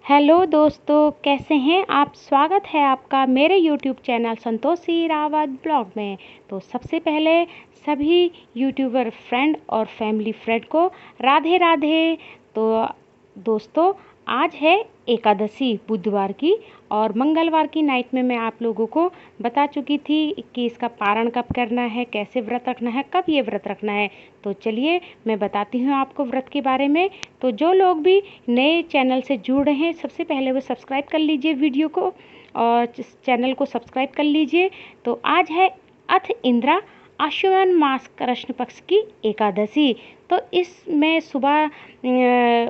Hello दोस्तों, कैसे हैं आप। स्वागत है आपका मेरे YouTube channel Santoshi Rawat blog में। तो सबसे पहले सभी यूट्यूबर फ्रेंड और फैमिली फ्रेंड को राधे राधे। तो दोस्तों, आज है एकादशी बुधवार की, और मंगलवार की नाइट में मैं आप लोगों को बता चुकी थी कि इसका पारण कब करना है, कैसे व्रत रखना है, कब ये व्रत रखना है। तो चलिए मैं बताती हूँ आपको व्रत के बारे में। तो जो लोग भी नए चैनल से जुड़ रहे हैं, सबसे पहले वो सब्सक्राइब कर लीजिए वीडियो को, और चैनल को सब्सक्राइब कर लीजिए। तो आज है अथ इंद्रा आश्विन मास कृष्ण पक्ष की एकादशी। तो इसमें सुबह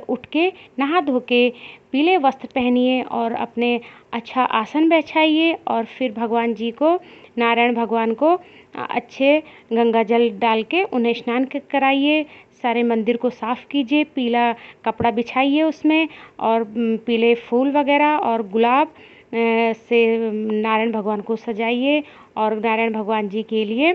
उठ के नहा धो के पीले वस्त्र पहनिए और अपने अच्छा आसन बिछाइए, और फिर भगवान जी को, नारायण भगवान को अच्छे गंगा जल डाल के उन्हें स्नान कराइए। सारे मंदिर को साफ़ कीजिए, पीला कपड़ा बिछाइए उसमें, और पीले फूल वगैरह और गुलाब से नारायण भगवान को सजाइए। और नारायण भगवान जी के लिए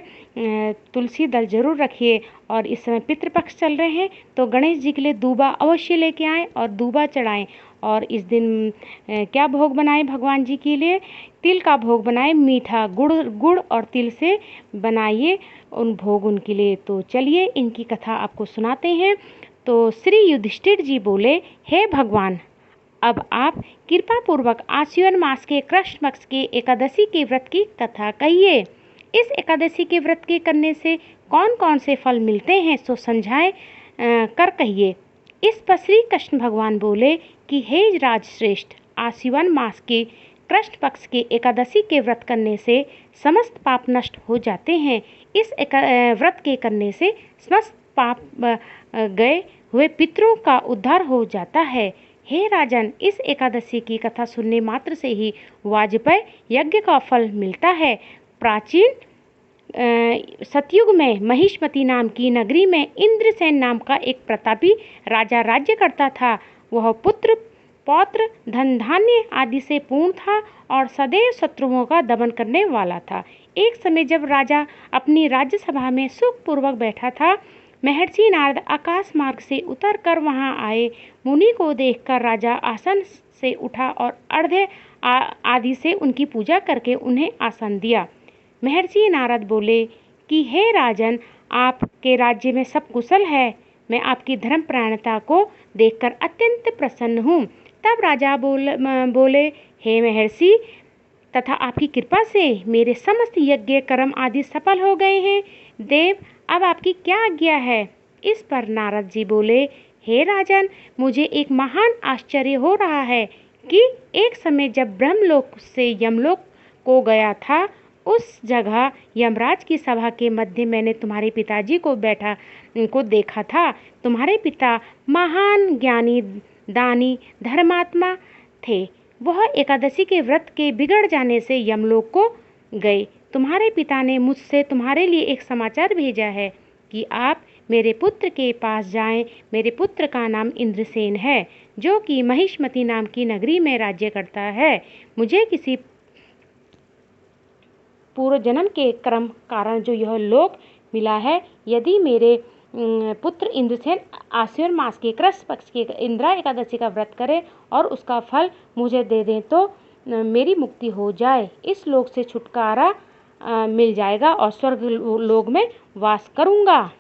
तुलसी दल जरूर रखिए। और इस समय पितृपक्ष चल रहे हैं, तो गणेश जी के लिए दूबा अवश्य लेके आएँ और दूबा चढ़ाएं। और इस दिन क्या भोग बनाएं भगवान जी के लिए? तिल का भोग बनाएं, मीठा गुड़ और तिल से बनाइए उन भोग उनके लिए। तो चलिए इनकी कथा आपको सुनाते हैं। तो श्री युधिष्ठिर जी बोले, हे भगवान, अब आप कृपा पूर्वक आश्विन मास के कृष्ण पक्ष के एकादशी के व्रत की कथा कहिए। इस एकादशी के व्रत के करने से कौन कौन से फल मिलते हैं, सो समझाए कर कहिए। इस पर श्री कृष्ण भगवान बोले कि हे राजश्रेष्ठ, आश्विन मास के कृष्ण पक्ष के एकादशी के व्रत करने से समस्त पाप नष्ट हो जाते हैं। इस व्रत के करने से समस्त पाप गए हुए पितरों का उद्धार हो जाता है। हे राजन, इस एकादशी की कथा सुनने मात्र से ही वाजपेय यज्ञ का फल मिलता है। प्राचीन सतयुग में महिष्मती नाम की नगरी में इंद्रसेन नाम का एक प्रतापी राजा राज्य करता था। वह पुत्र पौत्र धन धान्य आदि से पूर्ण था और सदैव शत्रुओं का दमन करने वाला था। एक समय जब राजा अपनी राज्यसभा में सुखपूर्वक बैठा था, महर्षि नारद आकाश मार्ग से उतरकर वहां आए। मुनि को देखकर राजा आसन से उठा और अर्घ्य आदि से उनकी पूजा करके उन्हें आसन दिया। महर्षि नारद बोले कि हे राजन, आपके राज्य में सब कुशल है। मैं आपकी धर्मपरायणता को देखकर अत्यंत प्रसन्न हूँ। तब राजा बोले, हे महर्षि, तथा आपकी कृपा से मेरे समस्त यज्ञ कर्म आदि सफल हो गए हैं। देव, अब आपकी क्या आज्ञा है? इस पर नारद जी बोले, हे राजन, मुझे एक महान आश्चर्य हो रहा है कि एक समय जब ब्रह्मलोक से यमलोक को गया था, उस जगह यमराज की सभा के मध्य मैंने तुम्हारे पिताजी को देखा था। तुम्हारे पिता महान ज्ञानी, दानी, धर्मात्मा थे। वह एकादशी के व्रत के बिगड़ जाने से यमलोक को गए। तुम्हारे पिता ने मुझसे तुम्हारे लिए एक समाचार भेजा है कि आप मेरे पुत्र के पास जाएं। मेरे पुत्र का नाम इंद्रसेन है, जो कि महिष्मती नाम की नगरी में राज्य करता है। मुझे किसी पूर्व जन्म के कर्म कारण जो यह लोक मिला है, यदि मेरे पुत्र इंद्रसेन आश्विन मास के कृष्ण पक्ष की इंद्रा एकादशी का व्रत करे और उसका फल मुझे दे दें, तो मेरी मुक्ति हो जाए, इस लोक से छुटकारा मिल जाएगा और स्वर्ग लोक में वास करूंगा।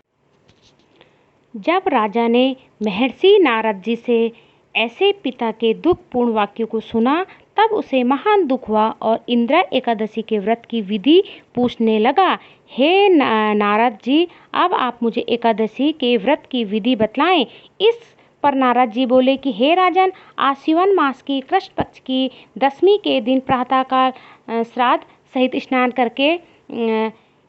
जब राजा ने महर्षि नारद जी से ऐसे पिता के दुखपूर्ण वाक्यों को सुना, तब उसे महान दुख हुआ और इंद्रा एकादशी के व्रत की विधि पूछने लगा। हे नारद जी, अब आप मुझे एकादशी के व्रत की विधि बतलाएं। इस पर नारद जी बोले कि हे राजन, आश्विन मास की कृष्ण पक्ष की दशमी के दिन प्रातःकाल श्राद्ध सहित स्नान करके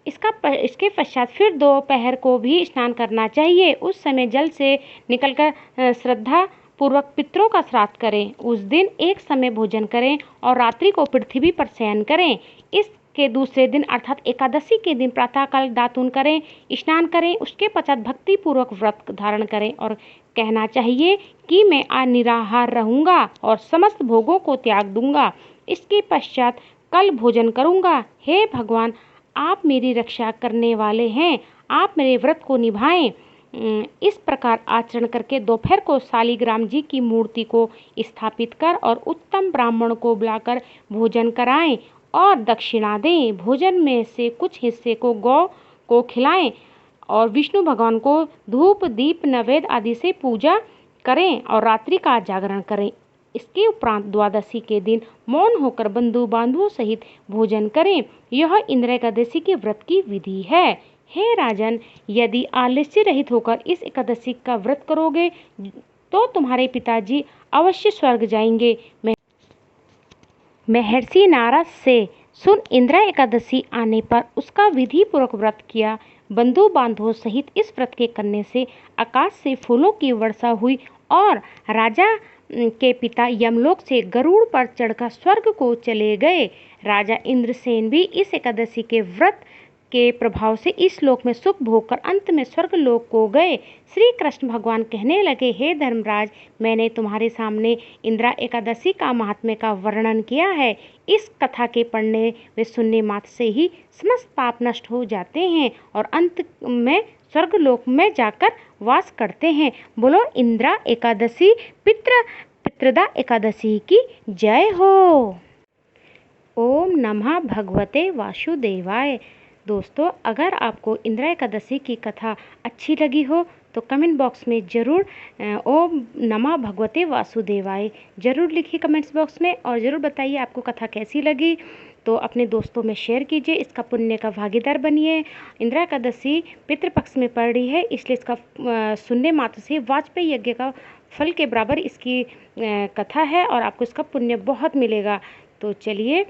इसके पश्चात फिर दोपहर को भी स्नान करना चाहिए। उस समय जल से निकलकर श्रद्धा पूर्वक पितरों का श्राद्ध करें। उस दिन एक समय भोजन करें और रात्रि को पृथ्वी पर शयन करें। इसके दूसरे दिन अर्थात एकादशी के दिन प्रातःकाल दातून करें, स्नान करें। उसके पश्चात भक्ति पूर्वक व्रत धारण करें और कहना चाहिए कि मैं आज निराहार रहूंगा और समस्त भोगों को त्याग दूंगा। इसके पश्चात कल भोजन करूंगा। हे भगवान, आप मेरी रक्षा करने वाले हैं, आप मेरे व्रत को निभाएं। इस प्रकार आचरण करके दोपहर को शालिग्राम जी की मूर्ति को स्थापित कर और उत्तम ब्राह्मण को बुलाकर भोजन कराएं और दक्षिणा दें। भोजन में से कुछ हिस्से को गौ को खिलाएं और विष्णु भगवान को धूप दीप नैवेद्य आदि से पूजा करें और रात्रि का जागरण करें। इसके उपरांत द्वादशी के दिन मौन होकर बंधु बांधवों सहित भोजन करें। यह इंद्र एकादशी के व्रत की विधि है। हे राजन, यदि आलस्य रहित होकर इस एकादशी का व्रत करोगे तो तुम्हारे पिताजी अवश्य स्वर्ग जाएंगे। महर्षि नारद से सुन इंद्र एकादशी आने पर उसका विधि पूर्वक व्रत किया। बंधु बांधवों सहित इस व्रत के करने से आकाश से फूलों की वर्षा हुई और राजा के पिता यमलोक से गरुड़ पर चढ़कर स्वर्ग को चले गए। राजा इंद्रसेन भी इस एकादशी के व्रत के प्रभाव से इस लोक में सुख भोग कर अंत में स्वर्ग लोक को गए। श्री कृष्ण भगवान कहने लगे, हे धर्मराज, मैंने तुम्हारे सामने इंद्रा एकादशी का महात्म्य का वर्णन किया है। इस कथा के पढ़ने व सुनने मात्र से ही समस्त पाप नष्ट हो जाते हैं और अंत में स्वर्ग लोक में जाकर वास करते हैं। बोलो इंद्रा एकादशी पितृदा एकादशी की जय हो। ओम नमः भगवते वासुदेवाय। दोस्तों, अगर आपको इंद्रा एकादशी की कथा अच्छी लगी हो तो कमेंट बॉक्स में ज़रूर ओम नमः भगवते वासुदेवाय ज़रूर लिखिए कमेंट्स बॉक्स में और ज़रूर बताइए आपको कथा कैसी लगी। तो अपने दोस्तों में शेयर कीजिए, इसका पुण्य का भागीदार बनिए। इंद्रा एकादशी पितृपक्ष में पड़ रही है, इसलिए इसका सुनने मात्र से वाजपेयी यज्ञ का फल के बराबर इसकी कथा है और आपको इसका पुण्य बहुत मिलेगा। तो चलिए